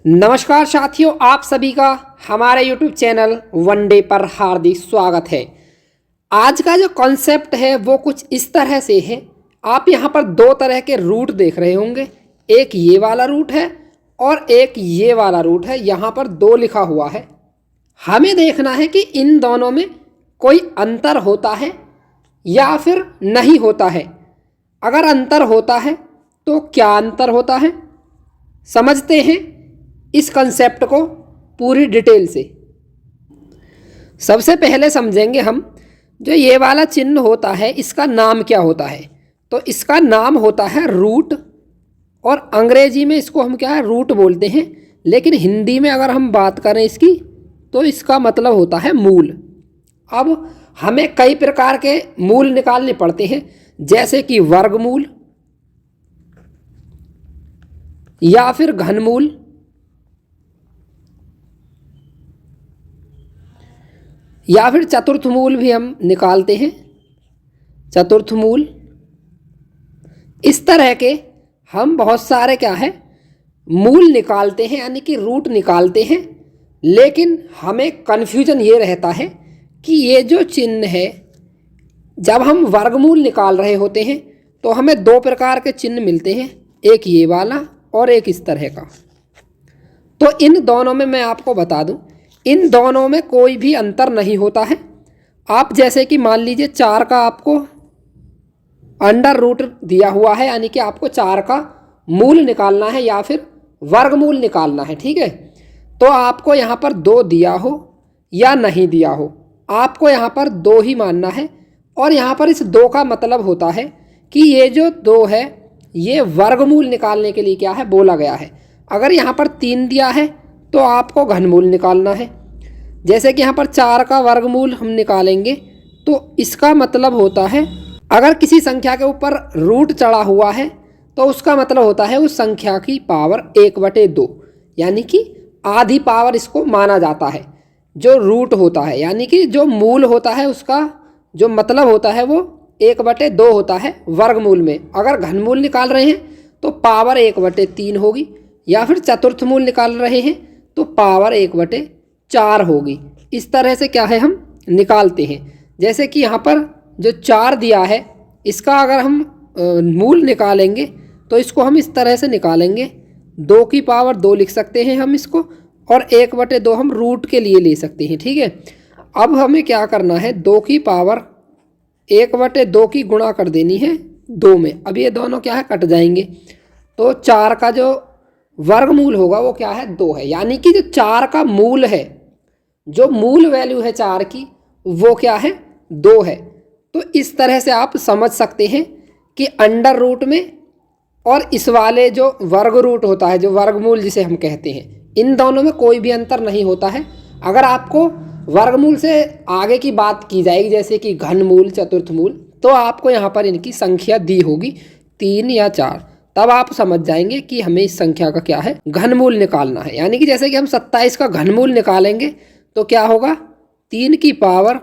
नमस्कार साथियों, आप सभी का हमारे YouTube चैनल वन डे पर हार्दिक स्वागत है। आज का जो कॉन्सेप्ट है वो कुछ इस तरह से है। आप यहाँ पर दो तरह के रूट देख रहे होंगे, एक ये वाला रूट है और एक ये वाला रूट है। यहाँ पर दो लिखा हुआ है। हमें देखना है कि इन दोनों में कोई अंतर होता है या फिर नहीं होता है। अगर अंतर होता है तो क्या अंतर होता है, समझते हैं इस कंसेप्ट को पूरी डिटेल से। सबसे पहले समझेंगे हम जो ये वाला चिन्ह होता है इसका नाम क्या होता है। तो इसका नाम होता है रूट, और अंग्रेजी में इसको हम क्या है रूट बोलते हैं, लेकिन हिंदी में अगर हम बात करें इसकी तो इसका मतलब होता है मूल। अब हमें कई प्रकार के मूल निकालने पड़ते हैं, जैसे कि वर्गमूल या फिर घनमूल या फिर चतुर्थ मूल भी हम निकालते हैं, चतुर्थ मूल। इस तरह के हम बहुत सारे क्या है मूल निकालते हैं, यानी कि रूट निकालते हैं। लेकिन हमें कन्फ्यूजन ये रहता है कि ये जो चिन्ह है, जब हम वर्गमूल निकाल रहे होते हैं तो हमें दो प्रकार के चिन्ह मिलते हैं, एक ये वाला और एक इस तरह का। तो इन दोनों में मैं आपको बता दूं, इन दोनों में कोई भी अंतर नहीं होता है। आप जैसे कि मान लीजिए 4 का आपको अंडर रूट दिया हुआ है, यानी कि आपको 4 का मूल निकालना है या फिर वर्गमूल निकालना है, ठीक है। तो आपको यहाँ पर 2 दिया हो या नहीं दिया हो, आपको यहाँ पर 2 ही मानना है। और यहाँ पर इस 2 का मतलब होता है कि ये जो 2 है ये वर्गमूल निकालने के लिए क्या है बोला गया है। अगर यहाँ पर 3 दिया है तो आपको घनमूल निकालना है। जैसे कि यहाँ पर 4 का वर्गमूल हम निकालेंगे तो इसका मतलब होता है, अगर किसी संख्या के ऊपर रूट चढ़ा हुआ है तो उसका मतलब होता है उस संख्या की पावर 1/2, यानी कि आधी पावर इसको माना जाता है जो रूट होता है। यानी कि जो मूल होता है उसका जो मतलब होता है वो 1/2 होता है वर्गमूल में। अगर घनमूल निकाल रहे हैं तो पावर 1/3 होगी, या फिर चतुर्थ मूल निकाल रहे हैं तो पावर 1/4 होगी। इस तरह से क्या है हम निकालते हैं। जैसे कि यहाँ पर जो 4 दिया है इसका अगर हम मूल निकालेंगे तो इसको हम इस तरह से निकालेंगे, 2 की पावर 2 लिख सकते हैं हम इसको, और 1/2 हम रूट के लिए ले सकते हैं, ठीक है। अब हमें क्या करना है, 2 की पावर 1/2 की गुणा कर देनी है 2 में। अब ये दोनों क्या है कट जाएंगे, तो 4 का जो वर्गमूल होगा वो क्या है 2 है। यानी कि जो 4 का मूल है, जो मूल वैल्यू है 4 की, वो क्या है 2 है। तो इस तरह से आप समझ सकते हैं कि अंडर रूट में और इस वाले जो वर्ग रूट होता है, जो वर्गमूल जिसे हम कहते हैं, इन दोनों में कोई भी अंतर नहीं होता है। अगर आपको वर्गमूल से आगे की बात की जाएगी, जैसे कि घनमूल, चतुर्थ मूल, तो आपको यहाँ पर इनकी संख्या दी होगी 3 या 4, तब आप समझ जाएंगे कि हमें इस संख्या का क्या है घनमूल निकालना है। यानी कि जैसे कि हम 27 का घनमूल निकालेंगे तो क्या होगा, 3 की पावर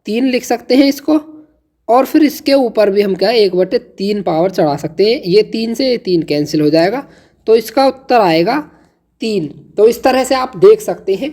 3 लिख सकते हैं इसको, और फिर इसके ऊपर भी हम क्या 1/3 पावर चढ़ा सकते हैं। ये 3 से ये 3 कैंसिल हो जाएगा, तो इसका उत्तर आएगा 3। तो इस तरह से आप देख सकते हैं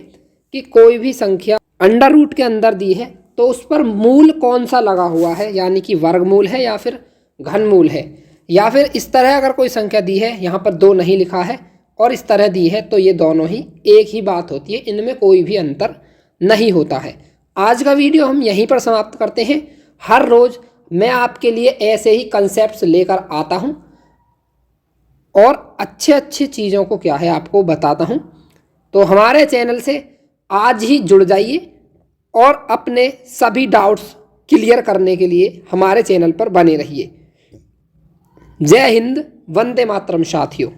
कि कोई भी संख्या अंडर रूट के अंदर दी है तो उस पर मूल कौन सा लगा हुआ है, यानी कि वर्गमूल है या फिर घनमूल है। या फिर इस तरह अगर कोई संख्या दी है, यहाँ पर 2 नहीं लिखा है, और इस तरह दी है, तो ये दोनों ही एक ही बात होती है, इनमें कोई भी अंतर नहीं होता है। आज का वीडियो हम यहीं पर समाप्त करते हैं। हर रोज़ मैं आपके लिए ऐसे ही कंसेप्ट्स लेकर आता हूँ और अच्छे अच्छी चीज़ों को क्या है आपको बताता हूँ। तो हमारे चैनल से आज ही जुड़ जाइए और अपने सभी डाउट्स क्लियर करने के लिए हमारे चैनल पर बने रहिए। जय हिंद, वंदे मातरम साथियों।